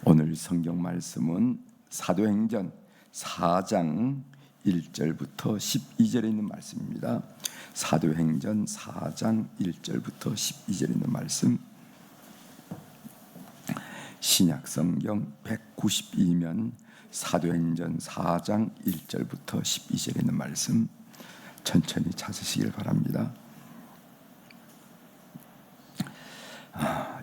오늘 성경 말씀은 사도행전 4장 1절부터 12절에 있는 말씀입니다. 사도행전 4장 1절부터 12절에 있는 말씀, 신약성경 192면 사도행전 4장 1절부터 12절에 있는 말씀 천천히 찾으시길 바랍니다.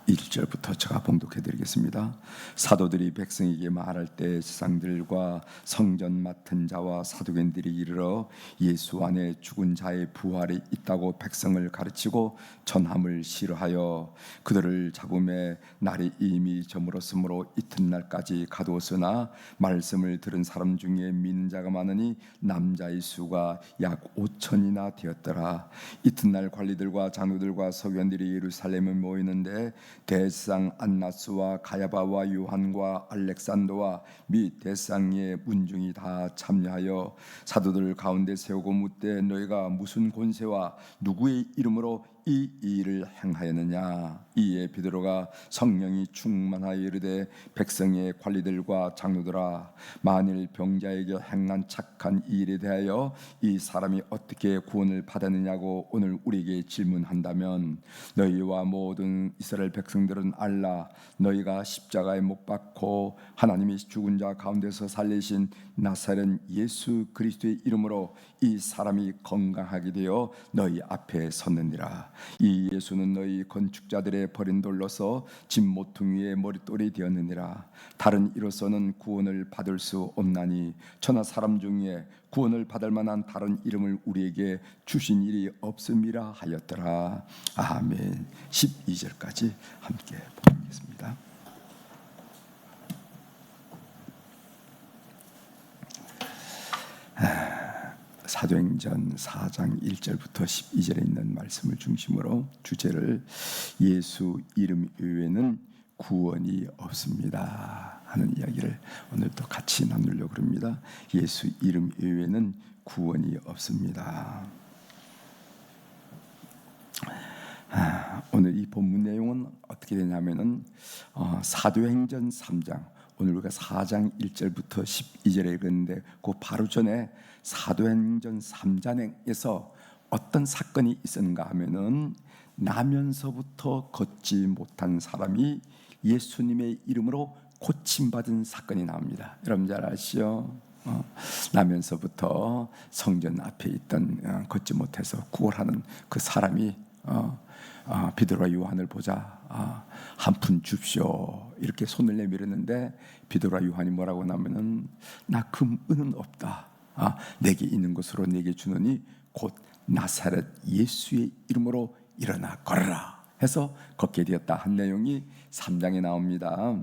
1절부터 제가 봉독해 드리겠습니다. 사도들이 백성에게 말할 때 세상들과 성전 맡은 자와 사두개인들이 이르러 예수 안에 죽은 자의 부활이 있다고 백성을 가르치고 전함을 싫어하여 그들을 잡음에 날이 이미 저물었으므로 이튿날까지 가두었으나 말씀을 들은 사람 중에 믿는 자가 많으니 남자의 수가 약 5천이나 되었더라. 이튿날 관리들과 장로들과 서기관들이 예루살렘에 모이는데 대상 안나스와 가야바와 요한과 알렉산더와 및 대상의 문중이 다 참여하여 사도들 가운데 세우고 묻되 너희가 무슨 권세와 누구의 이름으로 이 일을 행하였느냐. 이에 베드로가 성령이 충만하여 이르되 백성의 관리들과 장로들아, 만일 병자에게 행한 착한 일에 대하여 이 사람이 어떻게 구원을 받았느냐고 오늘 우리에게 질문한다면 너희와 모든 이스라엘 백성들은 알라. 너희가 십자가에 못 박고 하나님이 죽은 자 가운데서 살리신 나사렛 예수 그리스도의 이름으로 이 사람이 건강하게 되어 너희 앞에 섰느니라. 이 예수는 너희 건축자들의 버린 돌로서 집 모퉁이의 머릿돌이 되었느니라. 다른 이로서는 구원을 받을 수 없나니 천하 사람 중에 구원을 받을 만한 다른 이름을 우리에게 주신 일이 없음이라 하였더라. 아멘. 12절까지 함께 보겠습니다. 사도행전 4장 1절부터 12절에 있는 말씀을 중심으로 주제를 예수 이름 외에는 구원이 없습니다 하는 이야기를 오늘 또 같이 나누려고 합니다. 예수 이름 외에는 구원이 없습니다. 오늘 이 본문 내용은 어떻게 되냐면은 사도행전 3장, 오늘 우리가 4장 1절부터 12절에 읽었는데 그 바로 전에 사도행전 3장에서 어떤 사건이 있었는가 하면은 나면서부터 걷지 못한 사람이 예수님의 이름으로 고침받은 사건이 나옵니다. 여러분 잘 아시죠? 나면서부터 성전 앞에 있던 걷지 못해서 구걸하는 그 사람이 베드로와 요한을 보자 한 푼 줍쇼 이렇게 손을 내밀었는데 베드로와 요한이 뭐라고 하냐면은 나 금은은 없다. 내게 있는 것으로 내게 주노니 곧 나사렛 예수의 이름으로 일어나 걸어라 해서 걷게 되었다 한 내용이 3장에 나옵니다.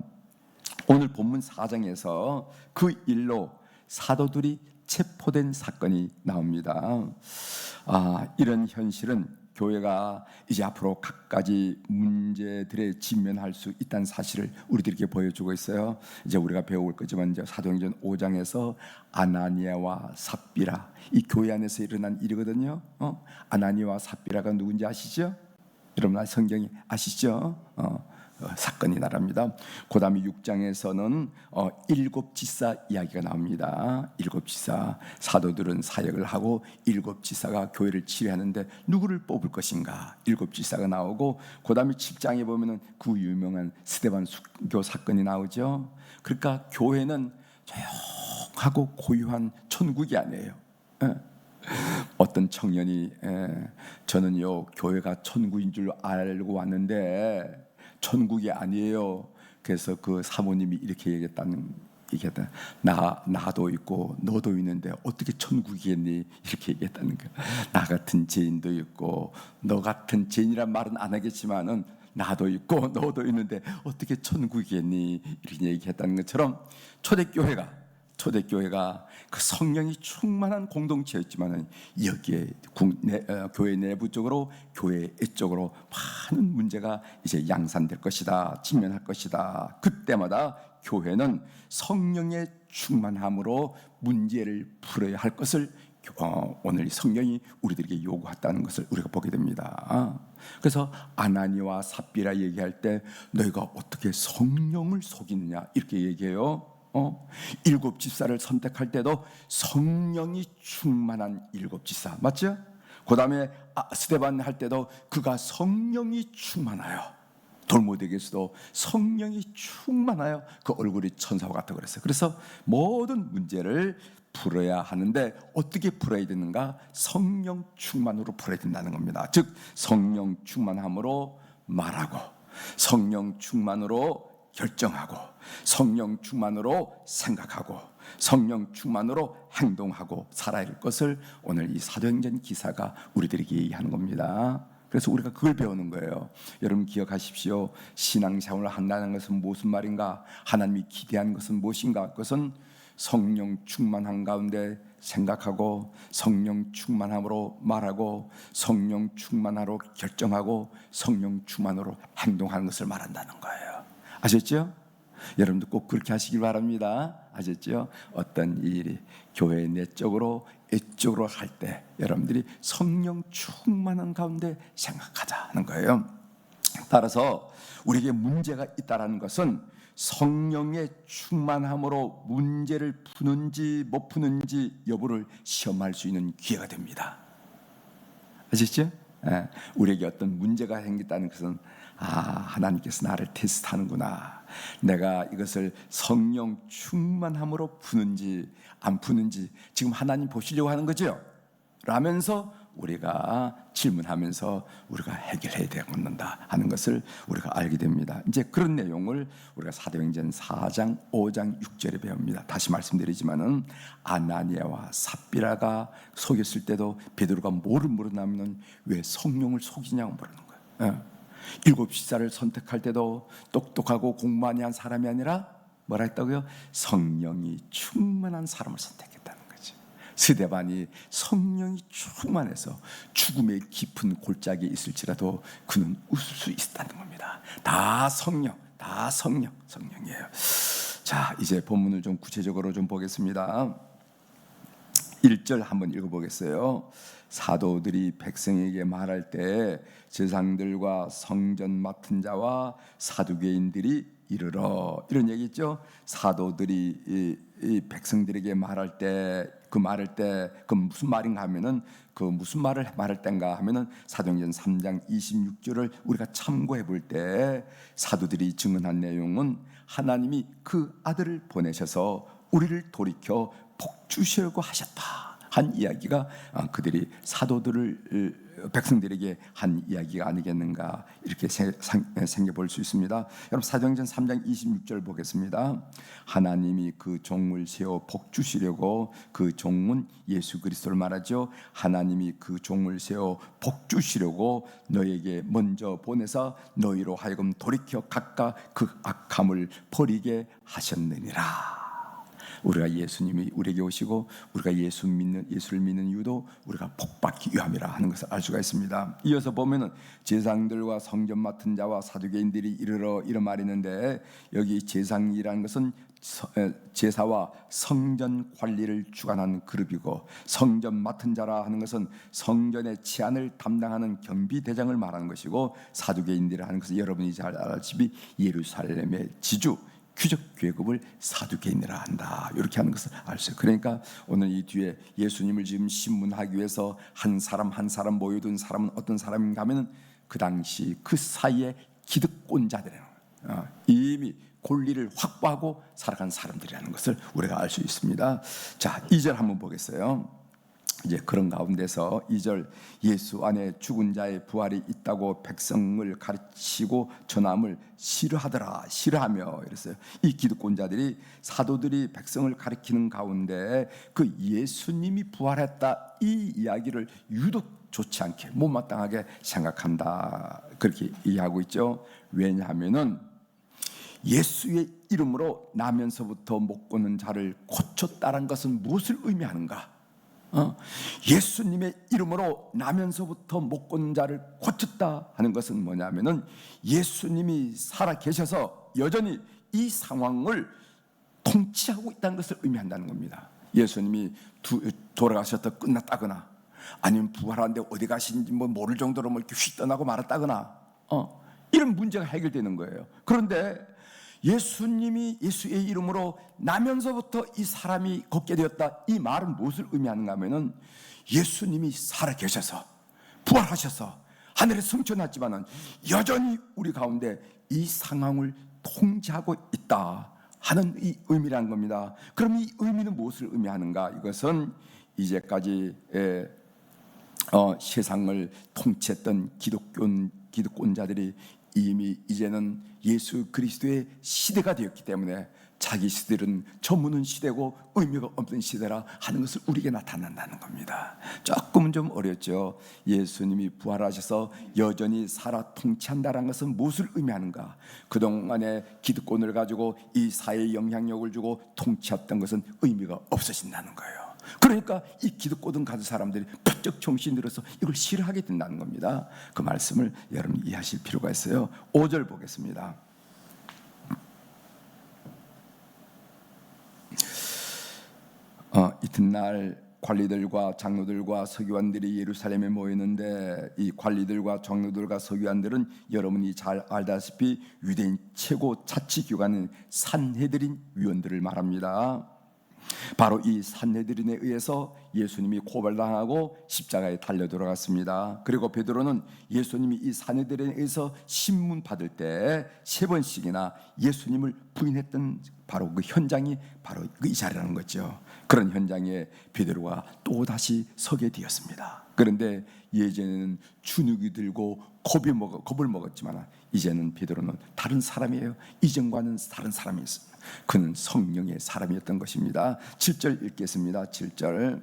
오늘 본문 4장에서 그 일로 사도들이 체포된 사건이 나옵니다. 이런 현실은 교회가 이제 앞으로 각가지 문제들에 직면할 수 있다는 사실을 우리들에게 보여주고 있어요. 이제 우리가 배울 거지만 이제 사도행전 5장에서 아나니아와 삽비라, 이 교회 안에서 일어난 일이거든요. 아나니아와 삽비라가 누군지 아시죠? 여러분 성경이 아시죠? 사건이 나랍니다. 그 다음에 6장에서는 7지사 이야기가 나옵니다. 7지사, 사도들은 사역을 하고 7지사가 교회를 치료하는데 누구를 뽑을 것인가 7지사가 나오고, 그 다음에 7장에 보면은 그 유명한 스데반 순교 사건이 나오죠. 그러니까 교회는 조용하고 고요한 천국이 아니에요. 어떤 청년이 저는요 교회가 천국인 줄 알고 왔는데 천국이 아니에요. 그래서 그 사모님이 이렇게 얘기했다. 나도 있고 너도 있는데 어떻게 천국이겠니? 이렇게 얘기했다는 거야. 나 같은 죄인도 있고 너 같은 죄인이란 말은 안 하겠지만은 나도 있고 너도 있는데 어떻게 천국이겠니? 이렇게 얘기했다는 것처럼 초대교회가 그 성령이 충만한 공동체였지만 여기에 교회 내부적으로 교회 외적으로 많은 문제가 이제 양산될 것이다, 직면할 것이다. 그때마다 교회는 성령의 충만함으로 문제를 풀어야 할 것을 오늘 성령이 우리들에게 요구했다는 것을 우리가 보게 됩니다. 그래서 아나니와 삽비라 얘기할 때 너희가 어떻게 성령을 속이느냐 이렇게 얘기해요. 7 집사를 선택할 때도 성령이 충만한 7 집사 맞죠? 그 다음에 스데반 할 때도 그가 성령이 충만하여, 돌무대에게서도 성령이 충만하여 그 얼굴이 천사와 같다고 그랬어요. 그래서 모든 문제를 풀어야 하는데 어떻게 풀어야 되는가? 성령 충만으로 풀어야 된다는 겁니다. 즉 성령 충만함으로 말하고, 성령 충만으로 결정하고, 성령 충만으로 생각하고, 성령 충만으로 행동하고 살아야 할 것을 오늘 이 사도행전 기사가 우리들에게 얘기하는 겁니다. 그래서 우리가 그걸 배우는 거예요. 여러분 기억하십시오. 신앙생활을 한다는 것은 무슨 말인가? 하나님이 기대한 것은 무엇인가? 그것은 성령 충만한 가운데 생각하고, 성령 충만함으로 말하고, 성령 충만함으로 결정하고, 성령 충만으로 행동하는 것을 말한다는 거예요. 아셨죠? 여러분도 꼭 그렇게 하시길 바랍니다. 아셨죠? 어떤 일이 교회 내적으로 애적으로 할 때 여러분들이 성령 충만한 가운데 생각하자는 거예요. 따라서 우리에게 문제가 있다는 것은 성령의 충만함으로 문제를 푸는지 못 푸는지 여부를 시험할 수 있는 기회가 됩니다. 아시죠? 우리에게 어떤 문제가 생겼다는 것은 하나님께서 나를 테스트하는구나. 내가 이것을 성령 충만함으로 푸는지 안 푸는지 지금 하나님 보시려고 하는 거죠? 라면서 우리가 질문하면서 우리가 해결해야 되겠는다 하는 것을 우리가 알게 됩니다. 이제 그런 내용을 우리가 사도행전 4장 5장 6절에 배웁니다. 다시 말씀드리지만은 아나니아와 삽비라가 속였을 때도 베드로가 뭐를 물었냐면 왜 성령을 속이냐고 물는 거예요. 7 집사를 선택할 때도 똑똑하고 공부 많이 한 사람이 아니라 뭐라 했다고요? 성령이 충만한 사람을 선택했다는 거죠. 스데반이 성령이 충만해서 죽음의 깊은 골짜기에 있을지라도 그는 웃을 수 있었다는 겁니다. 다 성령, 다 성령이에요. 자, 이제 본문을 좀 구체적으로 좀 보겠습니다. 1절 한번 읽어보겠어요. 사도들이 백성에게 말할 때 제사장들과 성전 맡은 자와 사두개인들이 이르러, 이런 얘기 있죠. 사도들이 이 백성들에게 말할 때 그 무슨 말인가 하면은 그 무슨 말을 말할 땐가 하면은 사도행전 3장 26절을 우리가 참고해 볼 때 사도들이 증언한 내용은 하나님이 그 아들을 보내셔서 우리를 돌이켜 복 주시려고 하셨다 한 이야기가 그들이 사도들을 백성들에게 한 이야기가 아니겠는가 이렇게 생각해볼 수 있습니다. 여러분 사도행전 3장 26절 보겠습니다. 하나님이 그 종을 세워 복 주시려고, 그 종은 예수 그리스도를 말하죠. 하나님이 그 종을 세워 복 주시려고 너에게 먼저 보내서 너희로 하여금 돌이켜 각각 그 악함을 버리게 하셨느니라. 우리가 예수님이 우리에게 오시고 우리가 예수를 믿는 이유도 우리가 복받기 위함이라 하는 것을 알 수가 있습니다. 이어서 보면은 제사장들과 성전 맡은 자와 사두개인들이 이르러 이런 말이 있는데, 여기 제사장이라는 것은 제사와 성전 관리를 주관하는 그룹이고, 성전 맡은 자라 하는 것은 성전의 치안을 담당하는 경비대장을 말하는 것이고, 사두개인들이라 하는 것은 여러분이 잘 알다시피 예루살렘의 지주 귀족 계급을 사두개인이라 한다. 이렇게 하는 것을 알 수 있어요. 그러니까 오늘 이 뒤에 예수님을 지금 신문하기 위해서 한 사람 한 사람 모여든 사람은 어떤 사람인가 하면 그 당시 그 사이에 기득권자들이라는 거예요. 이미 권리를 확보하고 살아간 사람들이라는 것을 우리가 알 수 있습니다. 자, 2절 한번 보겠어요. 이제 그런 가운데서 2절, 예수 안에 죽은 자의 부활이 있다고 백성을 가르치고 전함을 싫어하며 이랬어요. 이 기득권자들이 사도들이 백성을 가르치는 가운데 그 예수님이 부활했다 이 이야기를 유독 좋지 않게 못마땅하게 생각한다 그렇게 이해하고 있죠. 왜냐하면은 예수의 이름으로 나면서부터 못 걷는 자를 고쳤다는 것은 무엇을 의미하는가? 예수님의 이름으로 나면서부터 못 걷는 자를 고쳤다 하는 것은 뭐냐면은 예수님이 살아 계셔서 여전히 이 상황을 통치하고 있다는 것을 의미한다는 겁니다. 예수님이 돌아가셨다 끝났다거나 아니면 부활하는데 어디 가신지 모를 정도로 이렇게 휙 떠나고 말았다거나 이런 문제가 해결되는 거예요. 그런데 예수님이 예수의 이름으로 나면서부터 이 사람이 걷게 되었다, 이 말은 무엇을 의미하는가 하면은 예수님이 살아계셔서 부활하셔서 하늘에 승천했지만은 여전히 우리 가운데 이 상황을 통제하고 있다 하는 이 의미라는 겁니다. 그럼 이 의미는 무엇을 의미하는가? 이것은 이제까지 세상을 통치했던 기득권자들이 이미 이제는 예수 그리스도의 시대가 되었기 때문에 자기 시대는 저무는 시대고 의미가 없는 시대라 하는 것을 우리에게 나타난다는 겁니다. 조금은 좀 어렵죠. 예수님이 부활하셔서 여전히 살아 통치한다는 것은 무엇을 의미하는가? 그동안의 기득권을 가지고 이 사회에 영향력을 주고 통치했던 것은 의미가 없어진다는 거예요. 그러니까 이 기득권을 가진 사람들이 부쩍 정신이 들어서 이걸 싫어하게 된다는 겁니다. 그 말씀을 여러분이 이해하실 필요가 있어요. 5절 보겠습니다. 이튿날 관리들과 장로들과 서기관들이 예루살렘에 모이는데, 이 관리들과 장로들과 서기관들은 여러분이 잘 알다시피 유대인 최고 자치기관인 산헤드린 위원들을 말합니다. 바로 이 산헤드린에 의해서 예수님이 고발당하고 십자가에 달려 들어갔습니다. 그리고 베드로는 예수님이 이 산헤드린에 의해서 신문 받을 때 3번씩이나 예수님을 부인했던 바로 그 현장이 바로 이 자리라는 거죠. 그런 현장에 베드로가 또다시 서게 되었습니다. 그런데 예전에는 주눅이 들고 겁을 먹었지만 이제는 베드로는 다른 사람이에요. 이전과는 다른 사람이었습니다. 그는 성령의 사람이었던 것입니다. 7절 읽겠습니다. 7절.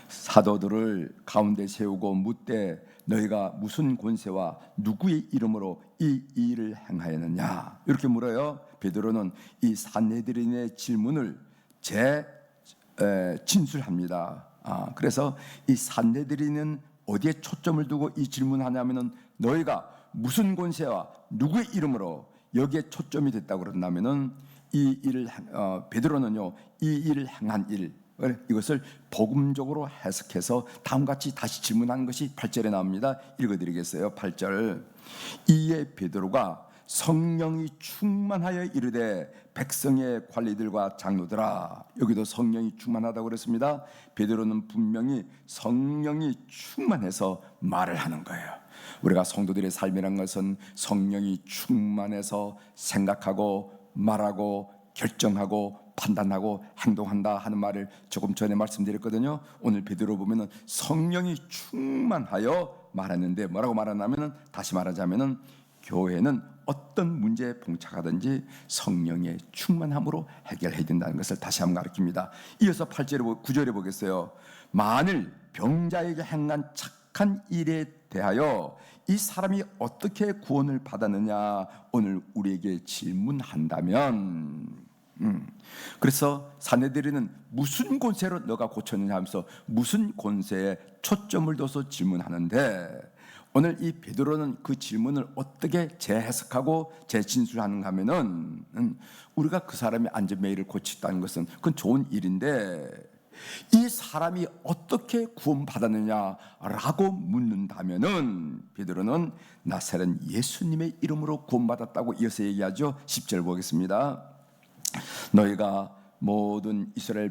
사도들을 가운데 세우고 묻되 너희가 무슨 권세와 누구의 이름으로 이 일을 행하였느냐, 이렇게 물어요. 베드로는 이 산헤드린의 질문을 진술합니다. 그래서 이 산헤드린은 어디에 초점을 두고 이 질문하냐면은 너희가 무슨 권세와 누구의 이름으로, 여기에 초점이 됐다고 그런다면은 이 일을 베드로는요, 이 일을 행한 일, 이것을 복음적으로 해석해서 다음같이 다시 질문하는 것이 8절에 나옵니다. 읽어드리겠어요. 8절. 이에 베드로가 성령이 충만하여 이르되 백성의 관리들과 장로들아, 여기도 성령이 충만하다고 그랬습니다. 베드로는 분명히 성령이 충만해서 말을 하는 거예요. 우리가 성도들의 삶이란 것은 성령이 충만해서 생각하고 말하고 결정하고 판단하고 행동한다 하는 말을 조금 전에 말씀드렸거든요. 오늘 베드로 보면은 성령이 충만하여 말했는데 뭐라고 말하냐면은, 다시 말하자면은 교회는 어떤 문제에 봉착하든지 성령의 충만함으로 해결해야 된다는 것을 다시 한번 가르칩니다. 이어서 8절에 9절에 보겠어요. 만일 병자에게 행한 착한 일에 대하여 이 사람이 어떻게 구원을 받았느냐, 오늘 우리에게 질문한다면, 그래서 산헤드린은 무슨 권세로 너가 고쳤느냐 하면서 무슨 권세에 초점을 둬서 질문하는데, 오늘 이 베드로는 그 질문을 어떻게 재해석하고 재진술하는가 하면은, 우리가 그 사람의 안전메일을 고쳤다는 것은 그건 좋은 일인데, 이 사람이 어떻게 구원받았느냐라고 묻는다면은 베드로는 나사렛 예수님의 이름으로 구원받았다고 이어서 얘기하죠. 10절 보겠습니다. 너희와 모든 이스라엘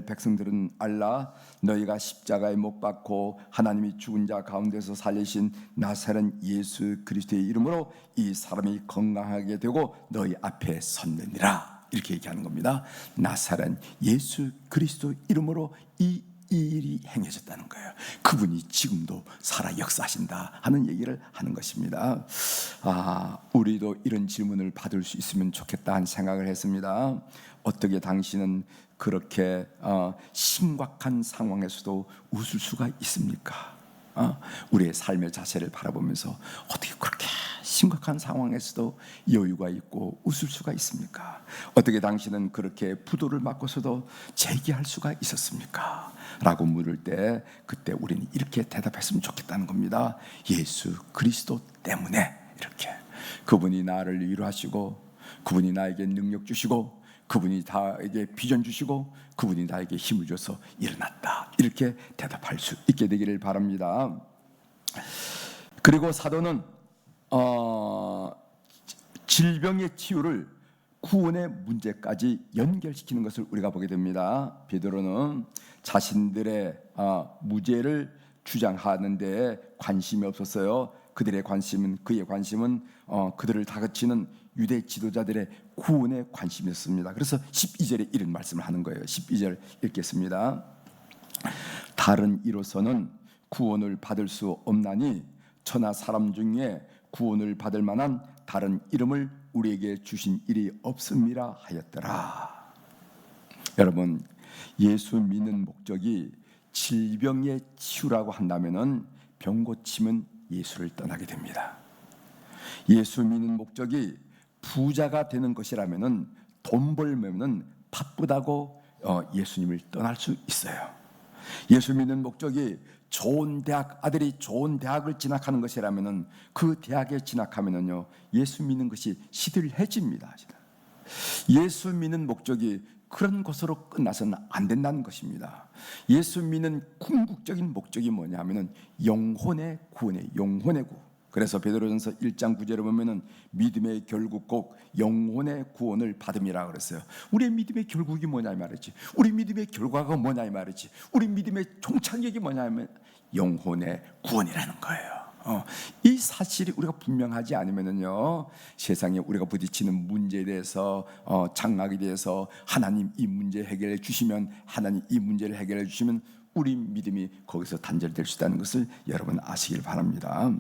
백성들은 알라. 너희가 십자가에 못 박고 하나님이 죽은 자 가운데서 살리신 나사렛 예수 그리스도의 이름으로 이 사람이 건강하게 되고 너희 앞에 섰느니라, 이렇게 얘기하는 겁니다. 나사렛 예수 그리스도 이름으로 이 일이 행해졌다는 거예요. 그분이 지금도 살아 역사하신다 하는 얘기를 하는 것입니다. 우리도 이런 질문을 받을 수 있으면 좋겠다 하는 생각을 했습니다. 어떻게 당신은 그렇게 심각한 상황에서도 웃을 수가 있습니까? 우리의 삶의 자세를 바라보면서 어떻게 그렇게 심각한 상황에서도 여유가 있고 웃을 수가 있습니까? 어떻게 당신은 그렇게 부도를 맞고서도 재기할 수가 있었습니까? 라고 물을 때, 그때 우리는 이렇게 대답했으면 좋겠다는 겁니다. 예수 그리스도 때문에. 이렇게 그분이 나를 위로하시고 그분이 나에게 능력 주시고 그분이 나에게 비전 주시고 그분이 나에게 힘을 줘서 일어났다, 이렇게 대답할 수 있게 되기를 바랍니다. 그리고 사도는 질병의 치유를 구원의 문제까지 연결시키는 것을 우리가 보게 됩니다. 베드로는 자신들의 무죄를 주장하는 데 관심이 없었어요. 그의 관심은 그들을 다그치는 유대 지도자들의 구원에 관심이었습니다. 그래서 12절에 이런 말씀을 하는 거예요. 12절 읽겠습니다. 다른 이로서는 구원을 받을 수 없나니 천하 사람 중에 구원을 받을 만한 다른 이름을 우리에게 주신 일이 없음이라 하였더라. 여러분, 예수 믿는 목적이 질병의 치유라고 한다면은 병 고침은 예수를 떠나게 됩니다. 예수 믿는 목적이 부자가 되는 것이라면은 돈 벌면은 바쁘다고 예수님을 떠날 수 있어요. 예수 믿는 목적이 좋은 대학, 아들이 좋은 대학을 진학하는 것이라면은 그 대학에 진학하면은요 예수 믿는 것이 시들해집니다. 예수 믿는 목적이 그런 것으로 끝나서는 안 된다는 것입니다. 예수 믿는 궁극적인 목적이 뭐냐면은 영혼의 구원이에요. 영혼의 구원. 그래서 베드로전서 1장 9절에 보면은 믿음의 결국 꼭 영혼의 구원을 받음이라 그랬어요. 우리의 믿음의 결국이 뭐냐 이 말이지. 우리 믿음의 결과가 뭐냐 이 말이지. 우리 믿음의 종착역이 뭐냐면 영혼의 구원이라는 거예요. 이 사실이 우리가 분명하지 않으면은요 세상에 우리가 부딪히는 문제에 대해서 장악에 대해서 하나님 이 문제 해결해 주시면, 하나님 이 문제를 해결해 주시면 우리 믿음이 거기서 단절될 수 있다는 것을 여러분 아시길 바랍니다.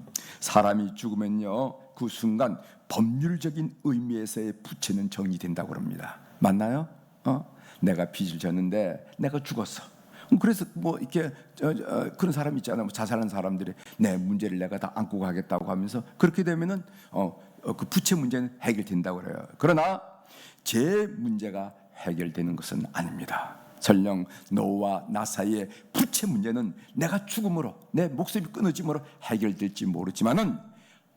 사람이 죽으면요 그 순간 법률적인 의미에서의 부채는 정리된다고 합니다. 맞나요? 내가 빚을 졌는데 내가 죽었어. 그래서 뭐 이렇게 그런 사람 있잖아요. 뭐 자살한 사람들이 내 문제를 내가 다 안고 가겠다고 하면서 그렇게 되면은 그 부채 문제는 해결된다고 그래요. 그러나 제 문제가 해결되는 것은 아닙니다. 설령 너와 나 사이의 부채 문제는 내가 죽음으로, 내 목숨이 끊어짐으로 해결될지 모르지만은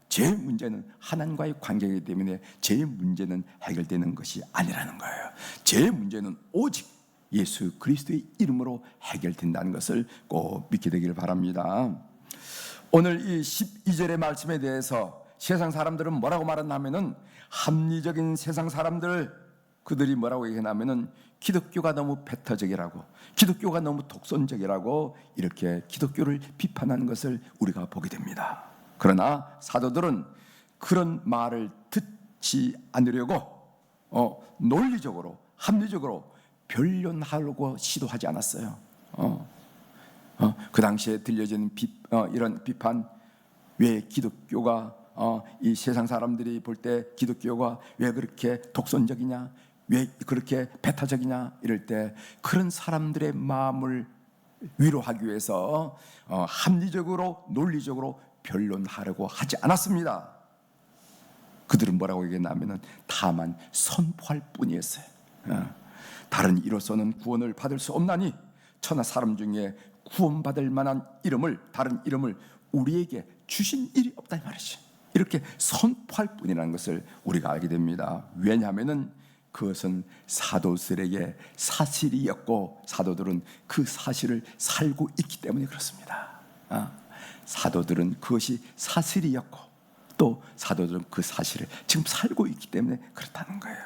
제 문제는 하나님과의 관계이기 때문에 제 문제는 해결되는 것이 아니라는 거예요. 제 문제는 오직 예수 그리스도의 이름으로 해결된다는 것을 꼭 믿게 되기를 바랍니다. 오늘 이 12절의 말씀에 대해서 세상 사람들은 뭐라고 말하냐면은 합리적인 세상 사람들, 그들이 뭐라고 얘기하냐면은 기독교가 너무 배타적이라고, 기독교가 너무 독선적이라고 이렇게 기독교를 비판하는 것을 우리가 보게 됩니다. 그러나 사도들은 그런 말을 듣지 않으려고 논리적으로, 합리적으로 변론하려고 시도하지 않았어요. 그 당시에 들려지는 이런 비판, 왜 기독교가 이 세상 사람들이 볼 때 기독교가 왜 그렇게 독선적이냐, 왜 그렇게 배타적이냐 이럴 때 그런 사람들의 마음을 위로하기 위해서 합리적으로 논리적으로 변론하려고 하지 않았습니다. 그들은 뭐라고 얘기했냐면은 다만 선포할 뿐이었어요. 다른 이로서는 구원을 받을 수 없나니 천하 사람 중에 구원받을 만한 이름을, 다른 이름을 우리에게 주신 일이 없다 이 말이지. 이렇게 선포할 뿐이라는 것을 우리가 알게 됩니다. 왜냐하면은 그것은 사도들에게 사실이었고 사도들은 그 사실을 살고 있기 때문에 그렇습니다. 사도들은 그것이 사실이었고 또 사도들은 그 사실을 지금 살고 있기 때문에 그렇다는 거예요.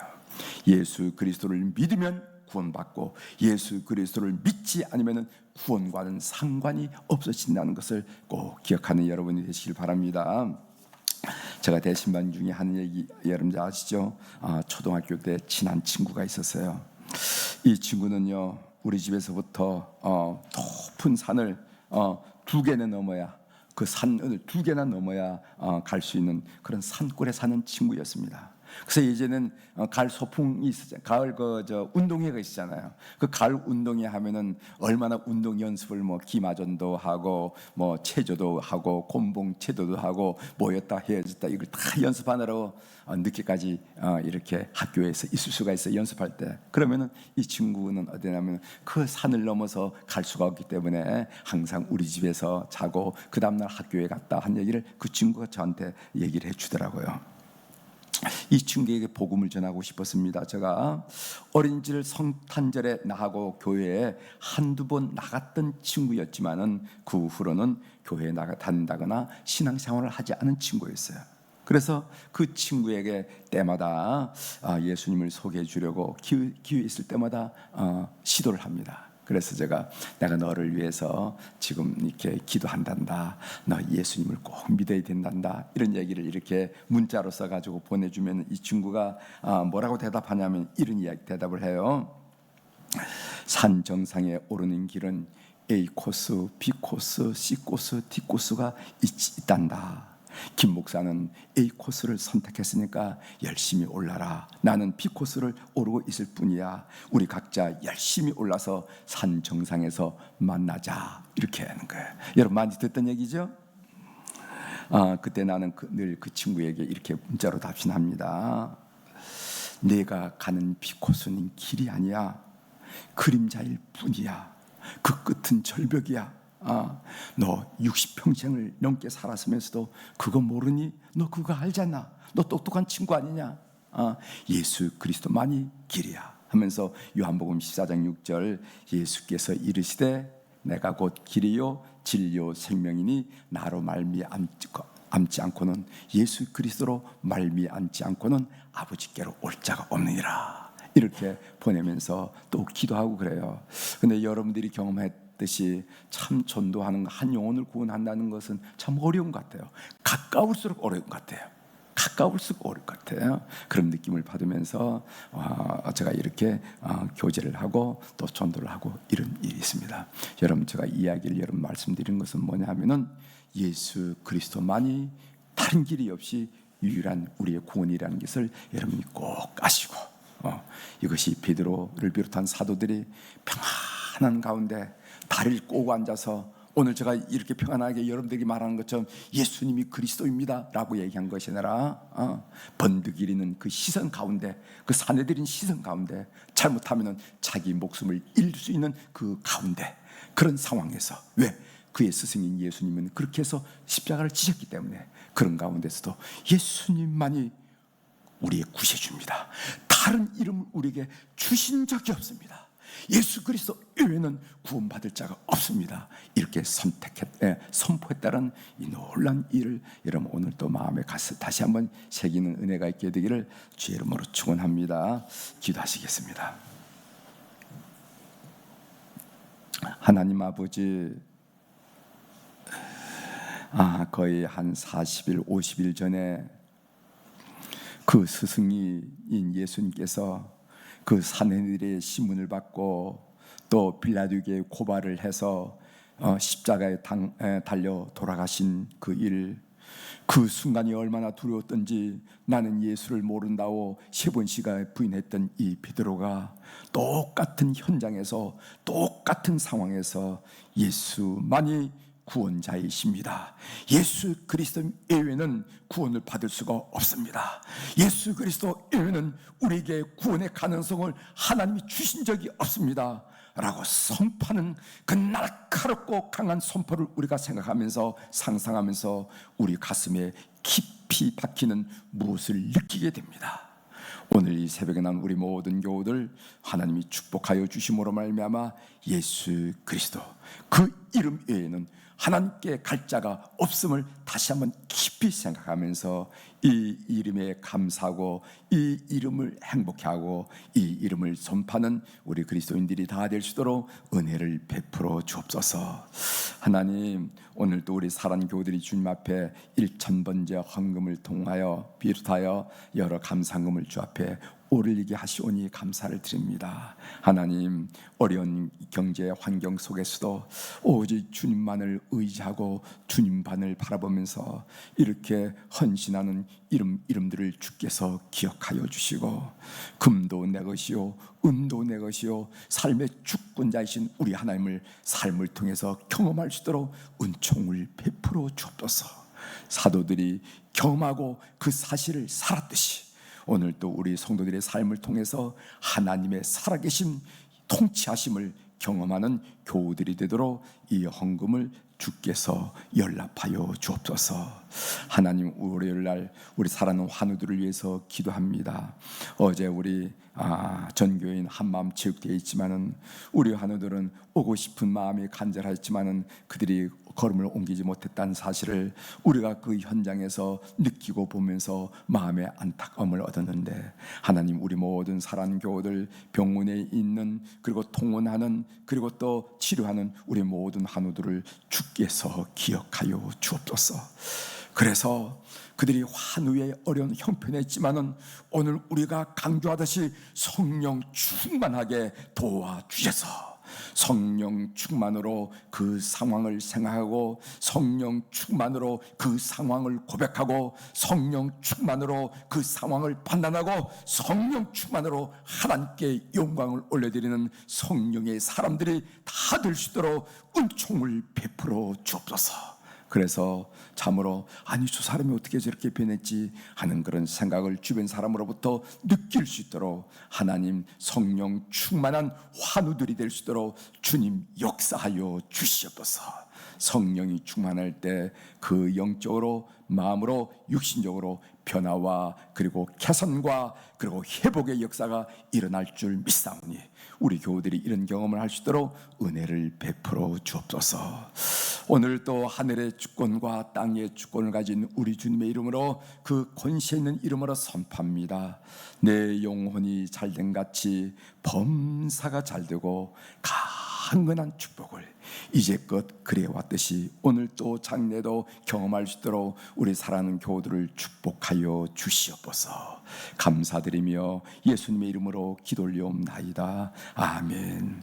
예수 그리스도를 믿으면 구원받고 예수 그리스도를 믿지 않으면 구원과는 상관이 없어진다는 것을 꼭 기억하는 여러분이 되시길 바랍니다. 제가 대신반 중에 하는 얘기 여러분들 아시죠? 초등학교 때 친한 친구가 있었어요. 이 친구는요 우리 집에서부터 높은 산을 2개나 넘어야, 그 산을 2개나 넘어야 갈 수 있는 그런 산골에 사는 친구였습니다. 그래서 이제는 가을 소풍이 있었잖아요. 가을 운동회가 있잖아요. 그 가을 운동회 하면은 얼마나 운동 연습을 기마전도 하고 체조도 하고 곤봉 체조도 하고 모였다 헤어졌다 이걸 다 연습하느라고 늦게까지 이렇게 학교에서 있을 수가 있어요. 연습할 때. 그러면은 이 친구는 어디냐면 그 산을 넘어서 갈 수가 없기 때문에 항상 우리 집에서 자고 그 다음날 학교에 갔다 한 얘기를 그 친구가 저한테 얘기를 해주더라고요. 이 친구에게 복음을 전하고 싶었습니다. 제가 어린이집 성탄절에 나하고 교회에 한두 번 나갔던 친구였지만은 그 후로는 교회에 다닌다거나 신앙생활을 하지 않은 친구였어요. 그래서 그 친구에게 때마다 예수님을 소개해 주려고 기회 있을 때마다 시도를 합니다. 그래서 내가 너를 위해서 지금 이렇게 기도한단다. 너 예수님을 꼭 믿어야 된단다. 이런 얘기를 이렇게 문자로 써가지고 보내주면 이 친구가 뭐라고 대답하냐면 이런 대답을 해요. 산 정상에 오르는 길은 A 코스, B 코스, C 코스, D 코스가 있단다. 김 목사는 A 코스를 선택했으니까 열심히 올라라. 나는 B 코스를 오르고 있을 뿐이야. 우리 각자 열심히 올라서 산 정상에서 만나자. 이렇게 하는 거예요. 여러분 많이 듣던 얘기죠? 그때 나는 늘 그 친구에게 이렇게 문자로 답신합니다. 내가 가는 B 코스는 길이 아니야. 그림자일 뿐이야. 그 끝은 절벽이야. 너 60평생을 넘게 살았으면서도 그거 모르니? 너 그거 알잖아. 너 똑똑한 친구 아니냐? 예수 그리스도만이 길이야 하면서 요한복음 14장 6절 예수께서 이르시되 내가 곧 길이요 진리요 생명이니 나로 말미암지 않고는 예수 그리스도로 말미암지 않고는 아버지께로 올 자가 없느니라. 이렇게 보내면서 또 기도하고 그래요. 근데 여러분들이 경험했듯이 참 전도하는 한 영혼을 구원한다는 것은 참 어려운 것 같아요. 가까울수록 어려운 것 같아요. 가까울수록 어려울 것 같아요. 그런 느낌을 받으면서 제가 이렇게 교제를 하고 또 전도를 하고 이런 일이 있습니다. 여러분 제가 이야기를 여러분 말씀드린 것은 뭐냐 하면은 예수 그리스도만이 다른 길이 없이 유일한 우리의 구원이라는 것을 여러분이 꼭 아시고 이것이 베드로를 비롯한 사도들이 평안한 가운데 다리를 꼬고 앉아서 오늘 제가 이렇게 평안하게 여러분들에게 말하는 것처럼 예수님이 그리스도입니다 라고 얘기한 것이 아니라 번득이리는 그 시선 가운데, 그 사내들인 시선 가운데, 잘못하면 자기 목숨을 잃을 수 있는 그 가운데, 그런 상황에서, 왜? 그의 스승인 예수님은 그렇게 해서 십자가를 지셨기 때문에 그런 가운데서도 예수님만이 우리의 구세주입니다. 다른 이름을 우리에게 주신 적이 없습니다. 예수 그리스도 외에는 구원받을 자가 없습니다. 이렇게 선포했다는 이 놀라운 일을 여러분 오늘 또 마음에 다시 한번 새기는 은혜가 있게 되기를 주의 이름으로 축원합니다. 기도하시겠습니다. 하나님 아버지, 거의 한 40일, 50일 전에 그 스승인 예수님께서 그 사내들의 신문을 받고 또 빌라도에게 고발을 해서 십자가에 달려 돌아가신 그 일, 그 순간이 얼마나 두려웠던지 나는 예수를 모른다고 3번씩이나 부인했던 이 베드로가 똑같은 현장에서 똑같은 상황에서 예수만이 구원자이십니다. 예수 그리스도 외에는 구원을 받을 수가 없습니다. 예수 그리스도 외에는 우리에게 구원의 가능성을 하나님이 주신 적이 없습니다 라고 선포하는 그 날카롭고 강한 선포를 우리가 생각하면서 상상하면서 우리 가슴에 깊이 박히는 무엇을 느끼게 됩니다. 오늘 이 새벽에 난 우리 모든 교우들 하나님이 축복하여 주심으로 말미암아 예수 그리스도 그 이름 외에는 하나님께 갈 자가 없음을 다시 한번 깊이 생각하면서 이 이름에 감사하고 이 이름을 행복해하고 이 이름을 선포하는 우리 그리스도인들이 다 될 수 있도록 은혜를 베풀어 주옵소서. 하나님, 오늘도 우리 사랑하는 교우들이 주님 앞에 1000번째 헌금을 통하여 비롯하여 여러 감상금을 주 앞에 올리게 하시오니 감사를 드립니다. 하나님, 어려운 경제 환경 속에서도 오직 주님만을 의지하고 주님만을 바라보면서 이렇게 헌신하는 이름들을 주께서 기억하여 주시고 금도 내 것이요 은도 내 것이요 삶의 주권자이신 우리 하나님을 삶을 통해서 경험할 수 있도록 은총을 베풀어 주옵소서. 사도들이 경험하고 그 사실을 살았듯이 오늘 또 우리 성도들의 삶을 통해서 하나님의 살아계신 통치하심을 경험하는 교우들이 되도록 이 헌금을 주께서 연락하여 주옵소서. 하나님, 월요일날 우리 사랑하는 환우들을 위해서 기도합니다. 어제 우리 전교인 한마음 체육대회 있지만은 우리 환우들은 오고 싶은 마음이 간절했지만은 그들이 걸음을 옮기지 못했다는 사실을 우리가 그 현장에서 느끼고 보면서 마음의 안타까움을 얻었는데, 하나님, 우리 모든 사랑하는 교우들, 병원에 있는, 그리고 통원하는, 그리고 또 치료하는 우리 모든 환우들을 주께서 기억하여 주옵소서. 그래서 그들이 환우의 어려운 형편에 있지만은 오늘 우리가 강조하듯이 성령 충만하게 도와주셔서 성령 충만으로 그 상황을 생각하고, 성령 충만으로 그 상황을 고백하고, 성령 충만으로 그 상황을 판단하고, 성령 충만으로 하나님께 영광을 올려드리는 성령의 사람들이 다 될 수 있도록 은총을 베풀어 주옵소서. 그래서 참으로 아니, 저 사람이 어떻게 저렇게 변했지 하는 그런 생각을 주변 사람으로부터 느낄 수 있도록 하나님, 성령 충만한 환우들이 될 수 있도록 주님 역사하여 주시옵소서. 성령이 충만할 때 그 영적으로, 마음으로, 육신적으로 변화와 그리고 개선과 그리고 회복의 역사가 일어날 줄 믿사오니 우리 교우들이 이런 경험을 할 수 있도록 은혜를 베풀어 주옵소서. 오늘 또 하늘의 주권과 땅의 주권을 가진 우리 주님의 이름으로, 그 권세 있는 이름으로 선포합니다. 내 영혼이 잘된 같이 범사가 잘되고 강건한 축복을 이제껏 그래왔듯이 오늘 또 장래도 경험할 수 있도록 우리 사랑하는 교우들을 축복하여 주시옵소서. 감사드리며 예수님의 이름으로 기도 올리옵나이다. 아멘.